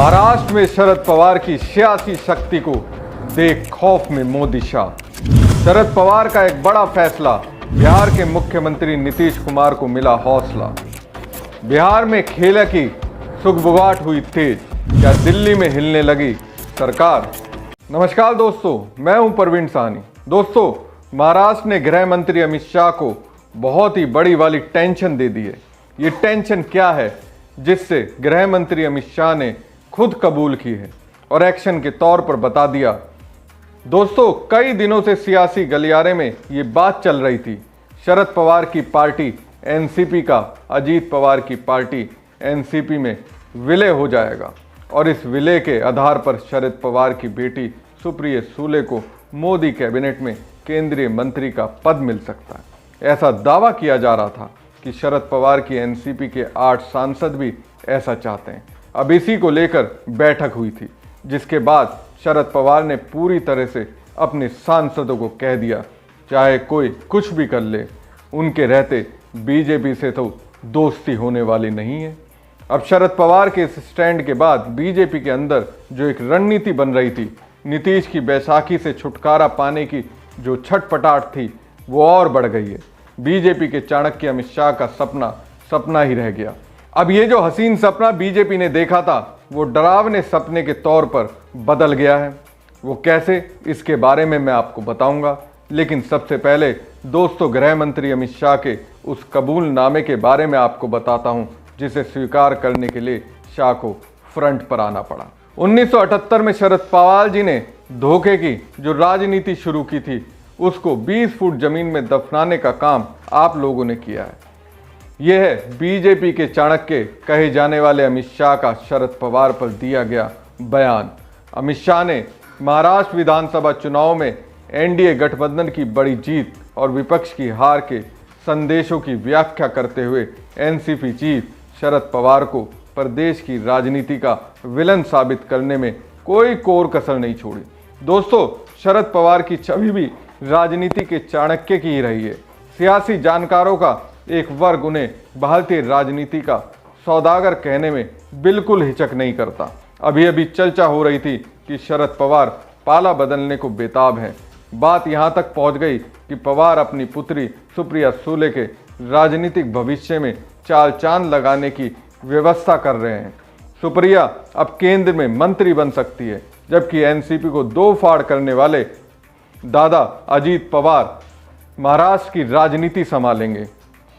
महाराष्ट्र में शरद पवार की सियासी शक्ति को देख खौफ में मोदी शाह। शरद पवार का एक बड़ा फैसला, बिहार के मुख्यमंत्री नीतीश कुमार को मिला हौसला। बिहार में खेल की सुगबुगाहट हुई तेज, क्या दिल्ली में हिलने लगी सरकार। नमस्कार दोस्तों, मैं हूं प्रवीण साहनी। दोस्तों, महाराष्ट्र ने गृह मंत्री अमित शाह को बहुत ही बड़ी वाली टेंशन दे दी है। ये टेंशन क्या है जिससे गृह मंत्री अमित शाह ने खुद कबूल की है और एक्शन के तौर पर बता दिया। दोस्तों, कई दिनों से सियासी गलियारे में ये बात चल रही थी, शरद पवार की पार्टी एनसीपी का अजीत पवार की पार्टी एनसीपी में विलय हो जाएगा और इस विलय के आधार पर शरद पवार की बेटी सुप्रिया सुले को मोदी कैबिनेट में केंद्रीय मंत्री का पद मिल सकता है। ऐसा दावा किया जा रहा था कि शरद पवार की एनसीपी के 8 सांसद भी ऐसा चाहते हैं। अब इसी को लेकर बैठक हुई थी, जिसके बाद शरद पवार ने पूरी तरह से अपने सांसदों को कह दिया, चाहे कोई कुछ भी कर ले, उनके रहते बीजेपी से तो दोस्ती होने वाली नहीं है। अब शरद पवार के इस स्टैंड के बाद बीजेपी के अंदर जो एक रणनीति बन रही थी, नीतीश की बैसाखी से छुटकारा पाने की जो छटपटाहट थी, वो और बढ़ गई है। बीजेपी के चाणक्य अमित शाह का सपना ही रह गया। अब ये जो हसीन सपना बीजेपी ने देखा था, वो डरावने सपने के तौर पर बदल गया है। वो कैसे, इसके बारे में मैं आपको बताऊंगा। लेकिन सबसे पहले दोस्तों, गृह मंत्री अमित शाह के उस कबूलनामे के बारे में आपको बताता हूं, जिसे स्वीकार करने के लिए शाह को फ्रंट पर आना पड़ा। 1978 में शरद पवार जी ने धोखे की जो राजनीति शुरू की थी, उसको 20 फुट जमीन में दफनाने का काम आप लोगों ने किया है। यह है बीजेपी के चाणक्य कहे जाने वाले अमित शाह का शरद पवार पर दिया गया बयान। अमित शाह ने महाराष्ट्र विधानसभा चुनाव में एनडीए गठबंधन की बड़ी जीत और विपक्ष की हार के संदेशों की व्याख्या करते हुए एनसीपी चीफ शरद पवार को प्रदेश की राजनीति का विलन साबित करने में कोई कोर कसर नहीं छोड़ी। दोस्तों, शरद पवार की छवि भी राजनीति के चाणक्य की ही रही है। सियासी जानकारों का एक वर्ग उन्हें भारतीय राजनीति का सौदागर कहने में बिल्कुल हिचक नहीं करता। अभी चर्चा हो रही थी कि शरद पवार पाला बदलने को बेताब हैं। बात यहां तक पहुंच गई कि पवार अपनी पुत्री सुप्रिया सुले के राजनीतिक भविष्य में चाल चांद लगाने की व्यवस्था कर रहे हैं। सुप्रिया अब केंद्र में मंत्री बन सकती है, जबकि एनसीपी को दो फाड़ करने वाले दादा अजीत पवार महाराष्ट्र की राजनीति संभालेंगे।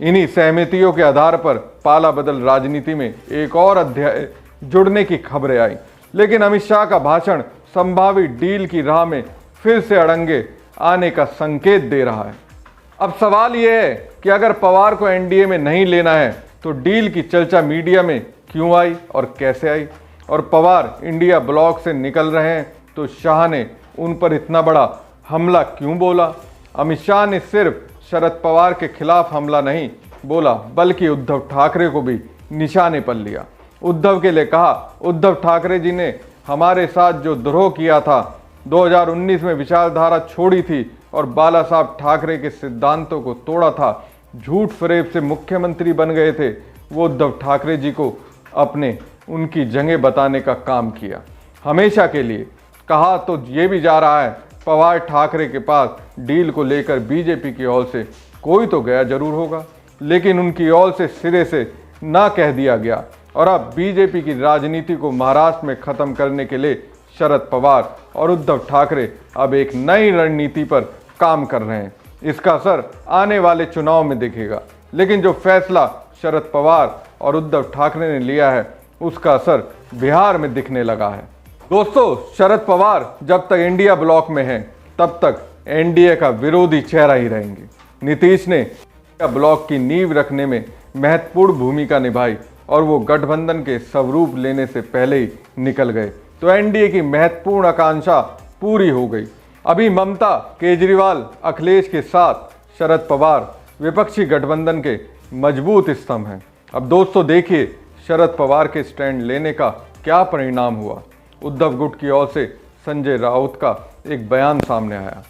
इन्हीं सहमतियों के आधार पर पाला बदल राजनीति में एक और अध्याय जुड़ने की खबरें आई। लेकिन अमित शाह का भाषण संभावित डील की राह में फिर से अड़ंगे आने का संकेत दे रहा है। अब सवाल यह है कि अगर पवार को एनडीए में नहीं लेना है तो डील की चर्चा मीडिया में क्यों आई और कैसे आई? और पवार इंडिया ब्लॉक से निकल रहे हैं तो शाह ने उन पर इतना बड़ा हमला क्यों बोला? अमित शाह ने सिर्फ शरद पवार के खिलाफ हमला नहीं बोला, बल्कि उद्धव ठाकरे को भी निशाने पर लिया। उद्धव के लिए कहा, उद्धव ठाकरे जी ने हमारे साथ जो द्रोह किया था, 2019 में विचारधारा छोड़ी थी और बाला साहब ठाकरे के सिद्धांतों को तोड़ा था, झूठ फरेब से मुख्यमंत्री बन गए थे, वो उद्धव ठाकरे जी को अपने उनकी जगह बताने का काम किया। हमेशा के लिए कहा तो ये भी जा रहा है, पवार ठाकरे के पास डील को लेकर बीजेपी की ओर से कोई तो गया जरूर होगा, लेकिन उनकी ओर से सिरे से ना कह दिया गया। और अब बीजेपी की राजनीति को महाराष्ट्र में खत्म करने के लिए शरद पवार और उद्धव ठाकरे अब एक नई रणनीति पर काम कर रहे हैं। इसका असर आने वाले चुनाव में दिखेगा, लेकिन जो फैसला शरद पवार और उद्धव ठाकरे ने लिया है, उसका असर बिहार में दिखने लगा है। दोस्तों, शरद पवार जब तक इंडिया ब्लॉक में हैं, तब तक एनडीए का विरोधी चेहरा ही रहेंगे। नीतीश ने इंडिया ब्लॉक की नींव रखने में महत्वपूर्ण भूमिका निभाई और वो गठबंधन के स्वरूप लेने से पहले ही निकल गए, तो एनडीए की महत्वपूर्ण आकांक्षा पूरी हो गई। अभी ममता, केजरीवाल, अखिलेश के साथ शरद पवार विपक्षी गठबंधन के मजबूत स्तंभ हैं। अब दोस्तों देखिए, शरद पवार के स्टैंड लेने का क्या परिणाम हुआ। उद्धव गुट की ओर से संजय राउत का एक बयान सामने आया।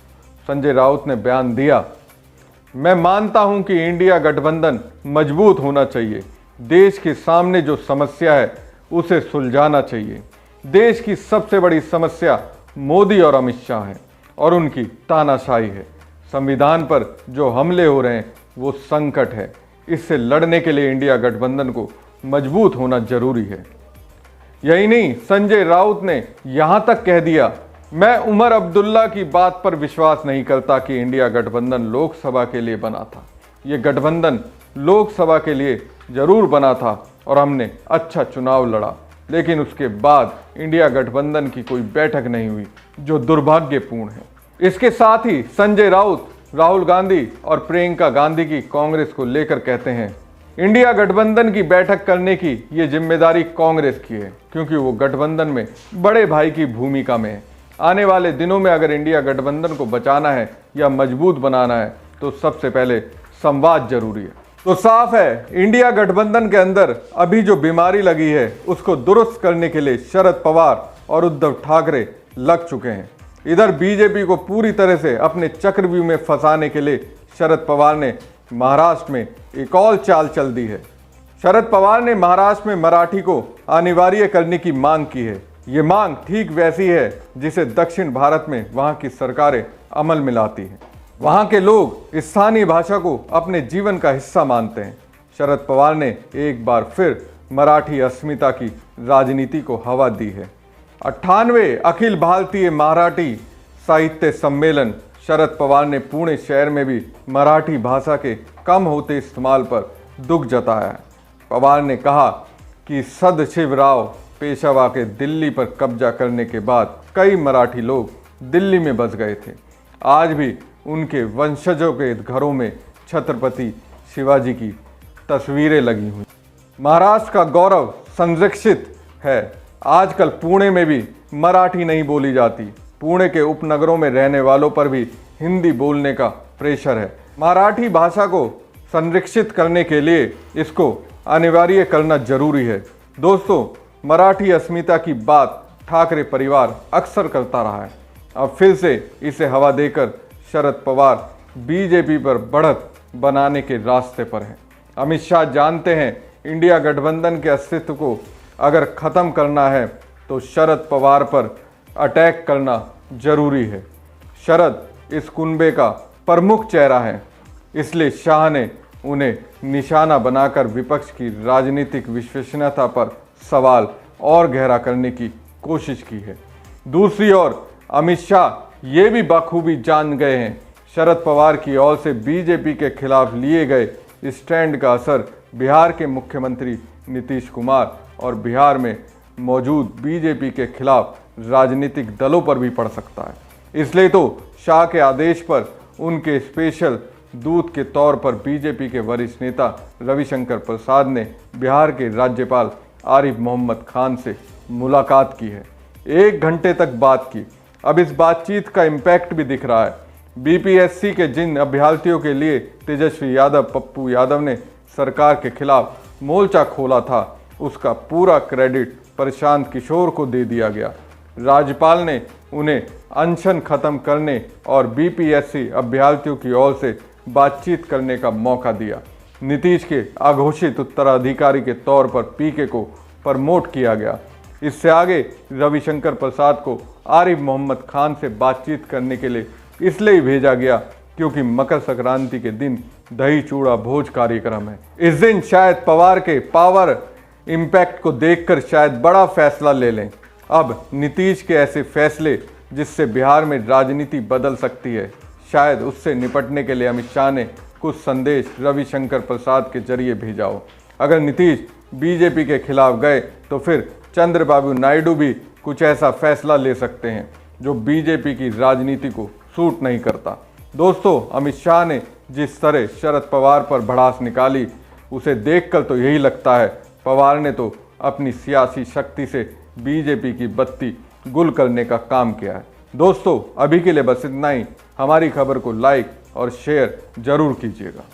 संजय राउत ने बयान दिया, मैं मानता हूं कि इंडिया गठबंधन मजबूत होना चाहिए, देश के सामने जो समस्या है उसे सुलझाना चाहिए। देश की सबसे बड़ी समस्या मोदी और अमित शाह है और उनकी तानाशाही है। संविधान पर जो हमले हो रहे हैं वो संकट है। इससे लड़ने के लिए इंडिया गठबंधन को मजबूत होना जरूरी है। यही नहीं, संजय राउत ने यहां तक कह दिया, मैं उमर अब्दुल्ला की बात पर विश्वास नहीं करता कि इंडिया गठबंधन लोकसभा के लिए बना था। ये गठबंधन लोकसभा के लिए जरूर बना था और हमने अच्छा चुनाव लड़ा, लेकिन उसके बाद इंडिया गठबंधन की कोई बैठक नहीं हुई, जो दुर्भाग्यपूर्ण है। इसके साथ ही संजय राउत राहुल गांधी और प्रियंका गांधी की कांग्रेस को लेकर कहते हैं, इंडिया गठबंधन की बैठक करने की ये जिम्मेदारी कांग्रेस की है, क्योंकि वो गठबंधन में बड़े भाई की भूमिका में है। आने वाले दिनों में अगर इंडिया गठबंधन को बचाना है या मजबूत बनाना है तो सबसे पहले संवाद जरूरी है। तो साफ है, इंडिया गठबंधन के अंदर अभी जो बीमारी लगी है उसको दुरुस्त करने के लिए शरद पवार और उद्धव ठाकरे लग चुके हैं। इधर बीजेपी को पूरी तरह से अपने चक्रव्यूह में फंसाने के लिए शरद पवार ने महाराष्ट्र में एक और चाल चल दी है। शरद पवार ने महाराष्ट्र में मराठी को अनिवार्य करने की मांग की है। ये मांग ठीक वैसी है जिसे दक्षिण भारत में वहां की सरकारें अमल में लाती हैं। वहां के लोग स्थानीय भाषा को अपने जीवन का हिस्सा मानते हैं। शरद पवार ने एक बार फिर मराठी अस्मिता की राजनीति को हवा दी है। 98वें अखिल भारतीय मराठी साहित्य सम्मेलन शरद पवार ने पुणे शहर में भी मराठी भाषा के कम होते इस्तेमाल पर दुख जताया है। पवार ने कहा कि सदाशिवराव पेशवा के दिल्ली पर कब्जा करने के बाद कई मराठी लोग दिल्ली में बस गए थे। आज भी उनके वंशजों के घरों में छत्रपति शिवाजी की तस्वीरें लगी हुई। महाराष्ट्र का गौरव संरक्षित है। आजकल पुणे में भी मराठी नहीं बोली जाती। पुणे के उपनगरों में रहने वालों पर भी हिंदी बोलने का प्रेशर है। मराठी भाषा को संरक्षित करने के लिए इसको अनिवार्य करना जरूरी है। दोस्तों, मराठी अस्मिता की बात ठाकरे परिवार अक्सर करता रहा है। अब फिर से इसे हवा देकर शरद पवार बीजेपी पर बढ़त बनाने के रास्ते पर हैं। अमित शाह जानते हैं इंडिया गठबंधन के अस्तित्व को अगर ख़त्म करना है तो शरद पवार पर अटैक करना जरूरी है। शरद इस कुनबे का प्रमुख चेहरा है, इसलिए शाह ने उन्हें निशाना बनाकर विपक्ष की राजनीतिक विश्वसनीयता पर सवाल और गहरा करने की कोशिश की है। दूसरी ओर अमित शाह ये भी बखूबी जान गए हैं शरद पवार की ओर से बीजेपी के खिलाफ लिए गए स्टैंड का असर बिहार के मुख्यमंत्री नीतीश कुमार और बिहार में मौजूद बीजेपी के खिलाफ राजनीतिक दलों पर भी पड़ सकता है। इसलिए तो शाह के आदेश पर उनके स्पेशल दूत के तौर पर बीजेपी के वरिष्ठ नेता रविशंकर प्रसाद ने बिहार के राज्यपाल आरिफ मोहम्मद खान से मुलाकात की है। 1 घंटे तक बात की। अब इस बातचीत का इम्पैक्ट भी दिख रहा है। बीपीएससी के जिन अभ्यर्थियों के लिए तेजस्वी यादव, पप्पू यादव ने सरकार के खिलाफ मोर्चा खोला था, उसका पूरा क्रेडिट प्रशांत किशोर को दे दिया गया। राज्यपाल ने उन्हें अनशन खत्म करने और बीपीएससी अभ्यर्थियों की ओर से बातचीत करने का मौका दिया। नीतीश के अघोषित उत्तराधिकारी के तौर पर पीके को प्रमोट किया गया। इससे आगे रविशंकर प्रसाद को आरिफ मोहम्मद खान से बातचीत करने के लिए इसलिए भेजा गया क्योंकि मकर संक्रांति के दिन दही चूड़ा भोज कार्यक्रम है। इस दिन शायद पवार के पावर इम्पैक्ट को देखकर शायद बड़ा फैसला ले लें। अब नीतीश के ऐसे फैसले जिससे बिहार में राजनीति बदल सकती है, शायद उससे निपटने के लिए अमित शाह ने कुछ संदेश रविशंकर प्रसाद के जरिए भेजा हो। अगर नीतीश बीजेपी के खिलाफ गए तो फिर चंद्रबाबू नायडू भी कुछ ऐसा फैसला ले सकते हैं जो बीजेपी की राजनीति को सूट नहीं करता। दोस्तों, अमित शाह ने जिस तरह शरद पवार पर भड़ास निकाली, उसे देखकर तो यही लगता है पवार ने तो अपनी सियासी शक्ति से बीजेपी की बत्ती गुल करने का काम किया है। दोस्तों, अभी के लिए बस इतना ही। हमारी खबर को लाइक और शेयर जरूर कीजिएगा।